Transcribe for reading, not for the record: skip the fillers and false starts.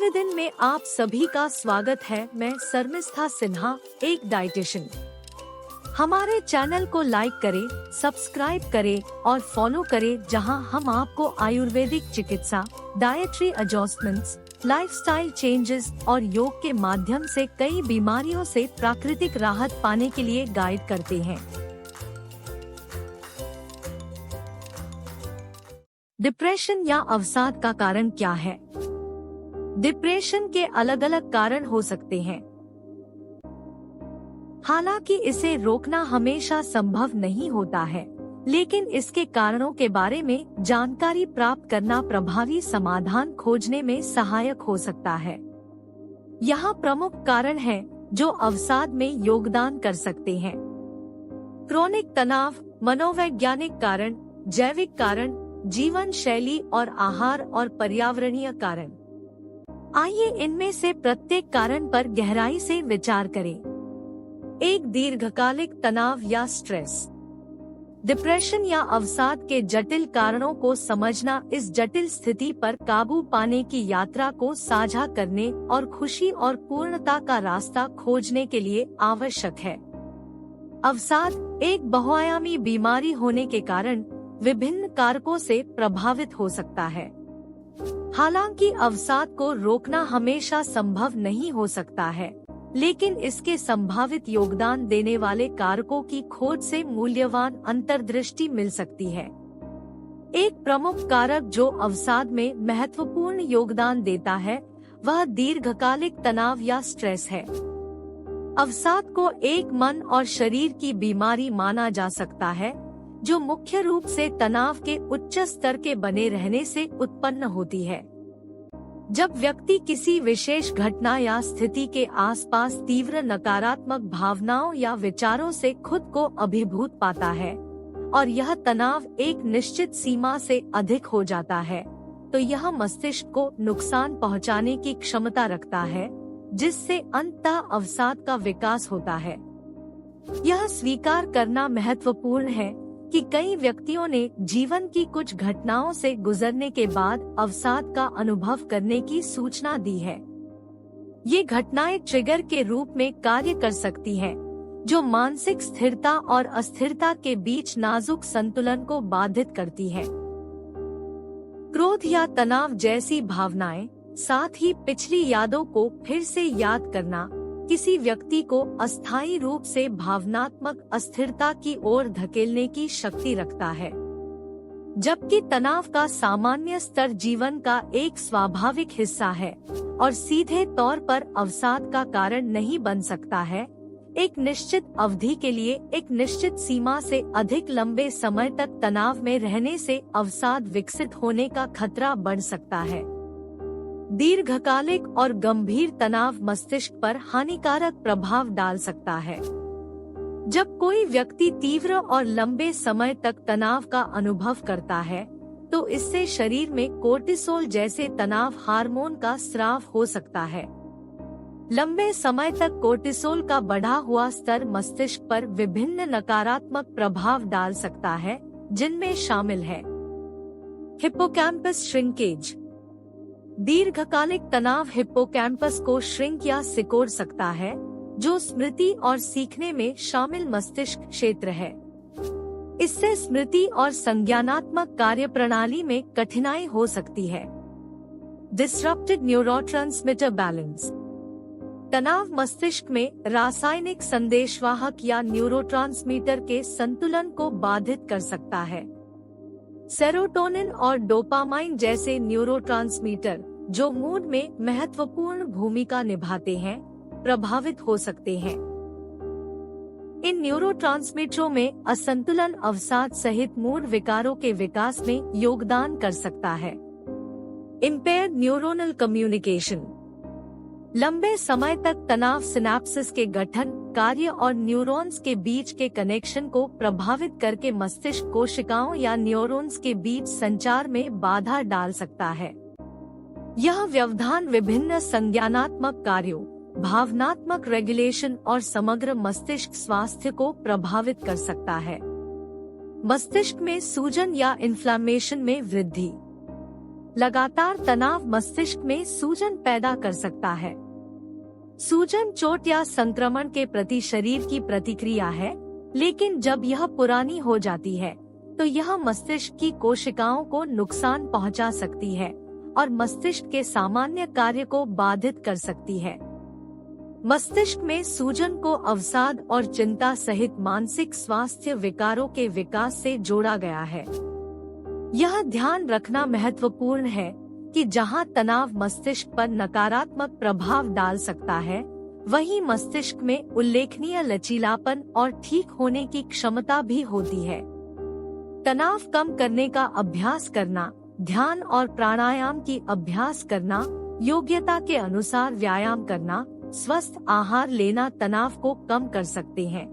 दिन में आप सभी का स्वागत है। मैं शर्मिष्ठा सिन्हा, एक डाइटिशियन। हमारे चैनल को लाइक करें, सब्सक्राइब करें और फॉलो करें, जहां हम आपको आयुर्वेदिक चिकित्सा, डाइटरी एडजस्टमेंट्स, लाइफस्टाइल चेंजेस और योग के माध्यम से कई बीमारियों से प्राकृतिक राहत पाने के लिए गाइड करते हैं। डिप्रेशन या अवसाद का कारण क्या है? डिप्रेशन के अलग अलग कारण हो सकते हैं। हालांकि इसे रोकना हमेशा संभव नहीं होता है, लेकिन इसके कारणों के बारे में जानकारी प्राप्त करना प्रभावी समाधान खोजने में सहायक हो सकता है। यहाँ प्रमुख कारण हैं जो अवसाद में योगदान कर सकते हैं। क्रोनिक तनाव, मनोवैज्ञानिक कारण, जैविक कारण, जीवन शैली और आहार और पर्यावरणीय कारण। आइए इनमें से प्रत्येक कारण पर गहराई से विचार करें। एक, दीर्घकालिक तनाव या स्ट्रेस। डिप्रेशन या अवसाद के जटिल कारणों को समझना इस जटिल स्थिति पर काबू पाने की यात्रा को साझा करने और खुशी और पूर्णता का रास्ता खोजने के लिए आवश्यक है। अवसाद एक बहुआयामी बीमारी होने के कारण विभिन्न कारकों से प्रभावित हो सकता है। हालांकि अवसाद को रोकना हमेशा संभव नहीं हो सकता है, लेकिन इसके संभावित योगदान देने वाले कारकों की खोज से मूल्यवान अंतर्दृष्टि मिल सकती है। एक प्रमुख कारक जो अवसाद में महत्वपूर्ण योगदान देता है, वह दीर्घकालिक तनाव या स्ट्रेस है। अवसाद को एक मन और शरीर की बीमारी माना जा सकता है, जो मुख्य रूप से तनाव के उच्च स्तर के बने रहने से उत्पन्न होती है। जब व्यक्ति किसी विशेष घटना या स्थिति के आसपास तीव्र नकारात्मक भावनाओं या विचारों से खुद को अभिभूत पाता है और यह तनाव एक निश्चित सीमा से अधिक हो जाता है, तो यह मस्तिष्क को नुकसान पहुंचाने की क्षमता रखता है, जिससे अंततः अवसाद का विकास होता है। यह स्वीकार करना महत्वपूर्ण है कि कई व्यक्तियों ने जीवन की कुछ घटनाओं से गुजरने के बाद अवसाद का अनुभव करने की सूचना दी है। ये घटनाएं ट्रिगर के रूप में कार्य कर सकती हैं, जो मानसिक स्थिरता और अस्थिरता के बीच नाजुक संतुलन को बाधित करती है। क्रोध या तनाव जैसी भावनाएं, साथ ही पिछली यादों को फिर से याद करना, किसी व्यक्ति को अस्थायी रूप से भावनात्मक अस्थिरता की ओर धकेलने की शक्ति रखता है। जबकि तनाव का सामान्य स्तर जीवन का एक स्वाभाविक हिस्सा है और सीधे तौर पर अवसाद का कारण नहीं बन सकता है, एक निश्चित अवधि के लिए एक निश्चित सीमा से अधिक लंबे समय तक तनाव में रहने से अवसाद विकसित होने का खतरा बढ़ सकता है। दीर्घकालिक और गंभीर तनाव मस्तिष्क पर हानिकारक प्रभाव डाल सकता है। जब कोई व्यक्ति तीव्र और लंबे समय तक तनाव का अनुभव करता है, तो इससे शरीर में कोर्टिसोल जैसे तनाव हार्मोन का स्राव हो सकता है। लंबे समय तक कोर्टिसोल का बढ़ा हुआ स्तर मस्तिष्क पर विभिन्न नकारात्मक प्रभाव डाल सकता है, जिनमें शामिल है हिप्पोकैम्पस श्रिंकेज। दीर्घकालिक तनाव हिप्पोकैम्पस को श्रिंक या सिकोड़ सकता है, जो स्मृति और सीखने में शामिल मस्तिष्क क्षेत्र है। इससे स्मृति और संज्ञानात्मक कार्यप्रणाली में कठिनाई हो सकती है। Disrupted neurotransmitter balance. तनाव मस्तिष्क में रासायनिक संदेशवाहक या न्यूरोट्रांसमीटर के संतुलन को बाधित कर सकता है। सेरोटोनिन और डोपामाइन जैसे न्यूरोट्रांसमीटर, जो मूड में महत्वपूर्ण भूमिका निभाते हैं, प्रभावित हो सकते हैं। इन न्यूरोट्रांसमीटरों में असंतुलन अवसाद सहित मूड विकारों के विकास में योगदान कर सकता है। Impaired neuronal communication. लंबे समय तक तनाव सिनेप्सिस के गठन, कार्य और न्यूरॉन्स के बीच के कनेक्शन को प्रभावित करके मस्तिष्क कोशिकाओं या न्यूरॉन्स के बीच संचार में बाधा डाल सकता है। यह व्यवधान विभिन्न संज्ञानात्मक कार्यों, भावनात्मक रेगुलेशन और समग्र मस्तिष्क स्वास्थ्य को प्रभावित कर सकता है। मस्तिष्क में सूजन या इन्फ्लेमेशन में वृद्धि। लगातार तनाव मस्तिष्क में सूजन पैदा कर सकता है। सूजन चोट या संक्रमण के प्रति शरीर की प्रतिक्रिया है, लेकिन जब यह पुरानी हो जाती है तो यह मस्तिष्क की कोशिकाओं को नुकसान पहुंचा सकती है और मस्तिष्क के सामान्य कार्य को बाधित कर सकती है। मस्तिष्क में सूजन को अवसाद और चिंता सहित मानसिक स्वास्थ्य विकारों के विकास से जोड़ा गया है। यह ध्यान रखना महत्वपूर्ण है कि जहां तनाव मस्तिष्क पर नकारात्मक प्रभाव डाल सकता है, वहीं मस्तिष्क में उल्लेखनीय लचीलापन और ठीक होने की क्षमता भी होती है। तनाव कम करने का अभ्यास करना, ध्यान और प्राणायाम की अभ्यास करना, योग्यता के अनुसार व्यायाम करना, स्वस्थ आहार लेना तनाव को कम कर सकते हैं।